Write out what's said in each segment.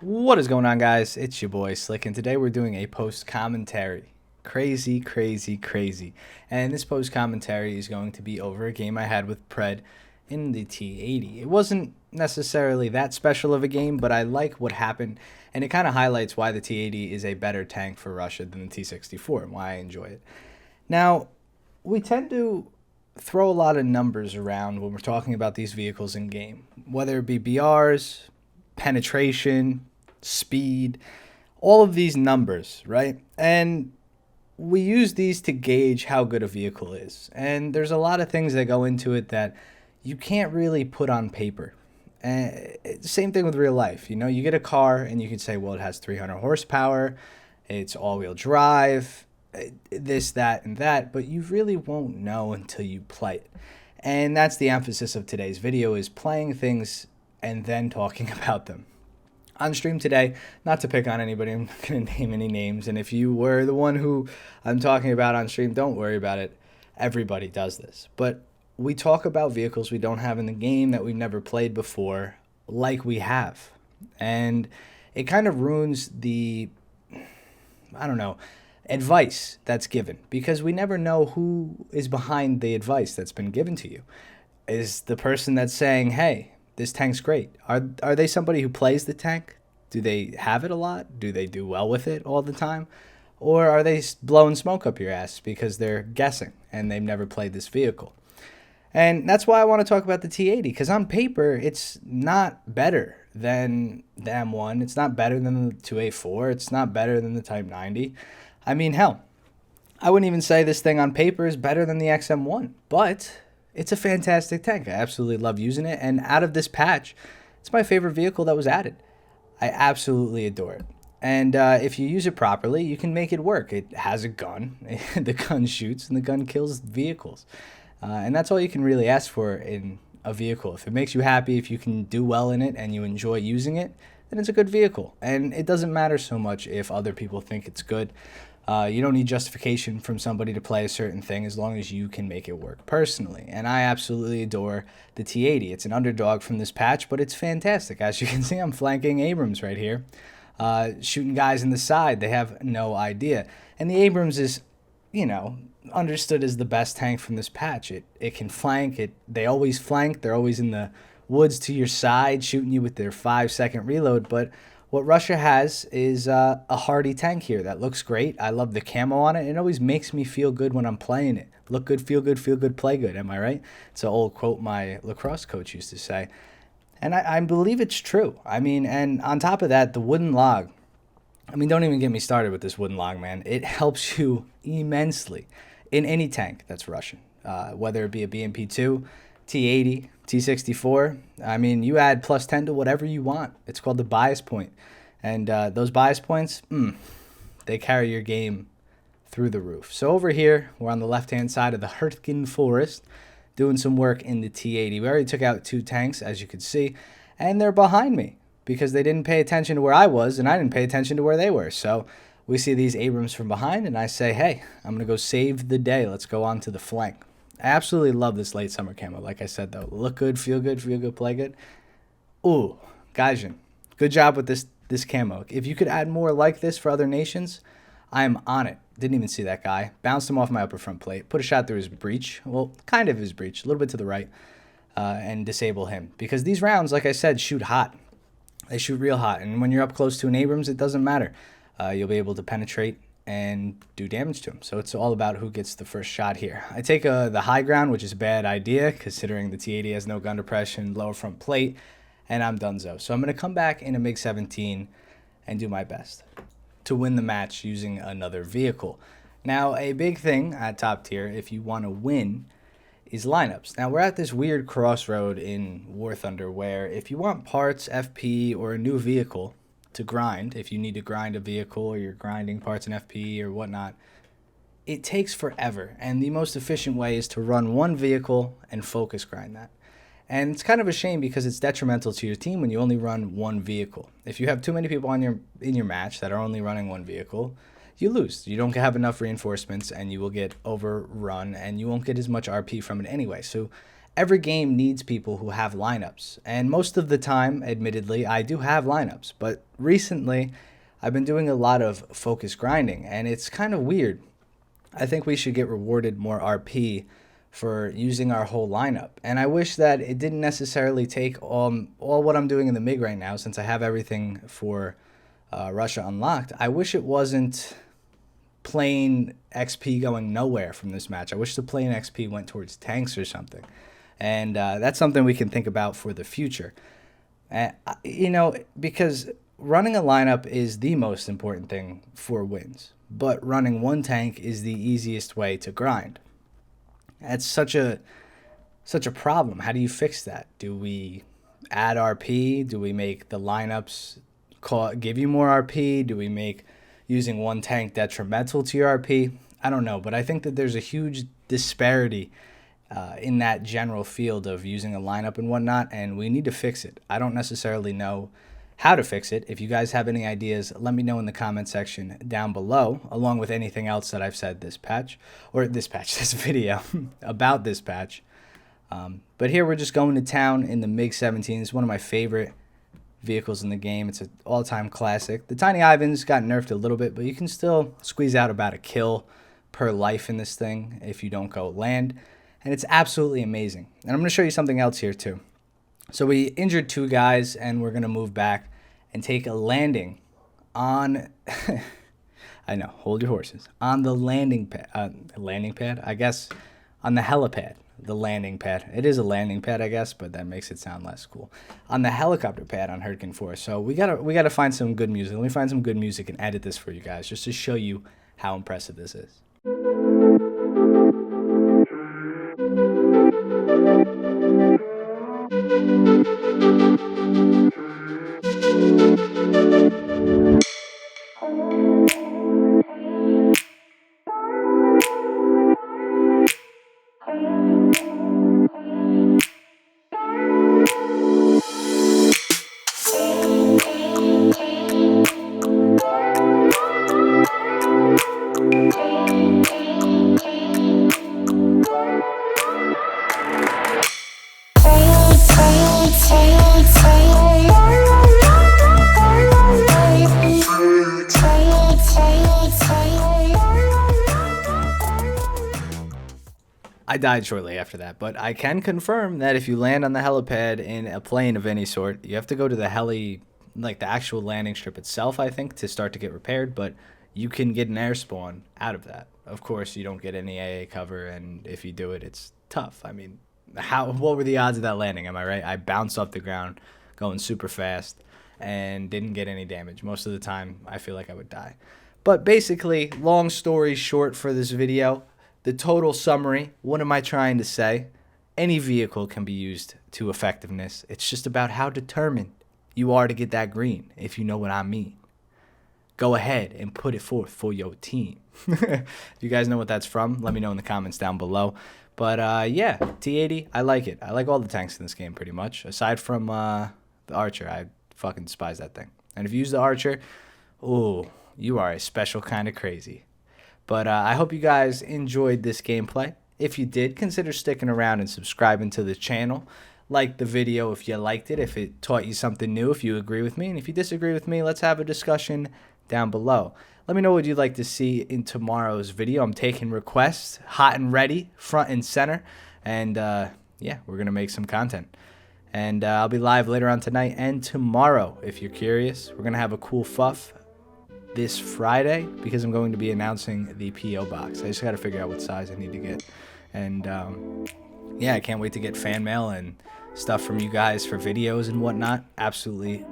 What is going on, guys? It's your boy Slick, and today we're doing a post commentary. Crazy, crazy, crazy. And this post commentary is going to be over a game I had with Pred in the T80. It wasn't necessarily that special of a game, but I like what happened, and it kind of highlights why the T80 is a better tank for Russia than the T64 and why I enjoy it. Now, we tend to throw a lot of numbers around when we're talking about these vehicles in game, whether it be BRs, penetration, speed, all of these numbers, right? And we use these to gauge how good a vehicle is. And there's a lot of things that go into it that you can't really put on paper. And same thing with real life. You know, you get a car and you can say, well, it has 300 horsepower, it's all-wheel drive, this, that, and that, but you really won't know until you play it. And that's the emphasis of today's video, is playing things and then talking about them. On stream today, not to pick on anybody, I'm not going to name any names, and if you were the one who I'm talking about on stream, don't worry about it. Everybody does this. But we talk about vehicles we don't have in the game that we've never played before, like we have. And it kind of ruins the, I don't know, advice that's given, because we never know who is behind the advice that's been given to you. Is the person that's saying, hey, this tank's great, are they somebody who plays the tank? Do they have it a lot? Do they do well with it all the time? Or are they blowing smoke up your ass because they're guessing and they've never played this vehicle? And that's why I want to talk about the T80, because on paper, it's not better than the M1. It's not better than the 2A4. It's not better than the Type 90. I mean, hell, I wouldn't even say this thing on paper is better than the XM1, but it's a fantastic tank. I absolutely love using it, and out of this patch, it's my favorite vehicle that was added. I absolutely adore it. And if you use it properly, you can make it work. It has a gun. The gun shoots, and the gun kills vehicles. And that's all you can really ask for in a vehicle. If it makes you happy, if you can do well in it, and you enjoy using it, then it's a good vehicle. And it doesn't matter so much if other people think it's good. You don't need justification from somebody to play a certain thing as long as you can make it work personally. And I absolutely adore the T80. It's an underdog from this patch, but it's fantastic. As you can see, I'm flanking Abrams right here, shooting guys in the side. They have no idea. And the Abrams is, you know, understood as the best tank from this patch. It can flank. They always flank. They're always in the woods to your side, shooting you with their 5-second reload. But what Russia has is a hardy tank here that looks great. I love the camo on it. It always makes me feel good when I'm playing it. Look good, feel good, play good. Am I right? It's an old quote my lacrosse coach used to say. And I believe it's true. I mean, and on top of that, the wooden log. I mean, don't even get me started with this wooden log, man. It helps you immensely in any tank that's Russian, whether it be a BMP2, T80, T64. I mean, you add plus 10 to whatever you want. It's called the bias point. And those bias points, they carry your game through the roof. So over here, we're on the left-hand side of the Hurtgen Forest, doing some work in the T80. We already took out 2 tanks, as you can see, and they're behind me because they didn't pay attention to where I was, and I didn't pay attention to where they were. So we see these Abrams from behind, and I say, hey, I'm going to go save the day. Let's go on to the flank. I absolutely love this late summer camo. Like I said, though, look good, feel good, play good. Ooh, Gaijin, good job with this camo. If you could add more like this for other nations, I am on it. Didn't even see that guy. Bounced him off my upper front plate. Put a shot through his breech. Well, kind of his breech. A little bit to the right. And disable him. Because these rounds, like I said, shoot hot. They shoot real hot. And when you're up close to an Abrams, it doesn't matter. You'll be able to penetrate and do damage to him. So it's all about who gets the first shot here. I take the high ground, which is a bad idea considering the T80 has no gun depression, lower front plate, and I'm donezo. So I'm going to come back in a MiG-17 and do my best to win the match using another vehicle. Now, a big thing at top tier, if you want to win, is lineups. Now, we're at this weird crossroad in War Thunder where if you want parts, FP, or a new vehicle to grind, if you need to grind a vehicle or you're grinding parts and FP or whatnot, it takes forever. And the most efficient way is to run one vehicle and focus grind that. And it's kind of a shame because it's detrimental to your team when you only run one vehicle. If you have too many people in your match that are only running one vehicle, you lose. You don't have enough reinforcements and you will get overrun and you won't get as much RP from it anyway. So every game needs people who have lineups. And most of the time, admittedly, I do have lineups. But recently, I've been doing a lot of focus grinding, and it's kind of weird. I think we should get rewarded more RP for using our whole lineup. And I wish that it didn't necessarily take all what I'm doing in the MiG right now, since I have everything for Russia unlocked. I wish it wasn't plain XP going nowhere from this match. I wish the plain XP went towards tanks or something. And that's something we can think about for the future. Because running a lineup is the most important thing for wins. But running one tank is the easiest way to grind. That's such a problem. How do you fix that? Do we add RP? Do we make the lineups give you more RP? Do we make using one tank detrimental to your RP? I don't know, but I think that there's a huge disparity in that general field of using a lineup and whatnot, and we need to fix it. I don't necessarily know how to fix it. If you guys have any ideas, let me know in the comment section down below, along with anything else that I've said this video about this patch. But here we're just going to town in the MiG-17. It's one of my favorite vehicles in the game. It's an all-time classic. The Tiny Ivans got nerfed a little bit, but you can still squeeze out about a kill per life in this thing if you don't go land. And it's absolutely amazing. And I'm going to show you something else here too. So we injured 2 guys, and we're going to move back and take a landing on... I know, hold your horses. On the landing pad, I guess, on the helipad. The landing pad. It is a landing pad, I guess, but that makes it sound less cool. On the helicopter pad on Hurricane 4. So we gotta find some good music. Let me find some good music and edit this for you guys, just to show you how impressive this is. I died shortly after that, but I can confirm that if you land on the helipad in a plane of any sort, you have to go to the the actual landing strip itself, I think, to start to get repaired, but you can get an air spawn out of that. Of course, you don't get any AA cover, and if you do it, it's tough. I mean, what were the odds of that landing? Am I right? I bounced off the ground going super fast and didn't get any damage. Most of the time, I feel like I would die. But basically, long story short for this video, the total summary, what am I trying to say? Any vehicle can be used to effectiveness. It's just about how determined you are to get that green, if you know what I mean. Go ahead and put it forth for your team. If you guys know what that's from, let me know in the comments down below. But yeah, T80, I like it. I like all the tanks in this game pretty much. Aside from the Archer, I fucking despise that thing. And if you use the Archer, ooh, you are a special kind of crazy. But I hope you guys enjoyed this gameplay. If you did, consider sticking around and subscribing to the channel. Like the video if you liked it, if it taught you something new, if you agree with me. And if you disagree with me, let's have a discussion down below. Let me know what you'd like to see in tomorrow's video. I'm taking requests, hot and ready, front and center. And yeah, we're going to make some content. And I'll be live later on tonight and tomorrow, if you're curious. We're going to have a cool fuff this Friday because I'm going to be announcing the P.O. box. I just got to figure out what size I need to get. And yeah, I can't wait to get fan mail and stuff from you guys for videos and whatnot. Absolutely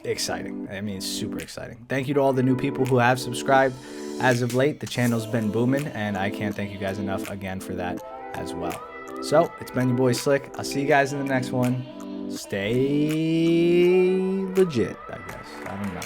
exciting. I mean, super exciting. Thank you to all the new people who have subscribed as of late. The channel's been booming, and I can't thank you guys enough again for that as well. So, it's been your boy Slick. I'll see you guys in the next one. Stay legit, I guess. I don't know.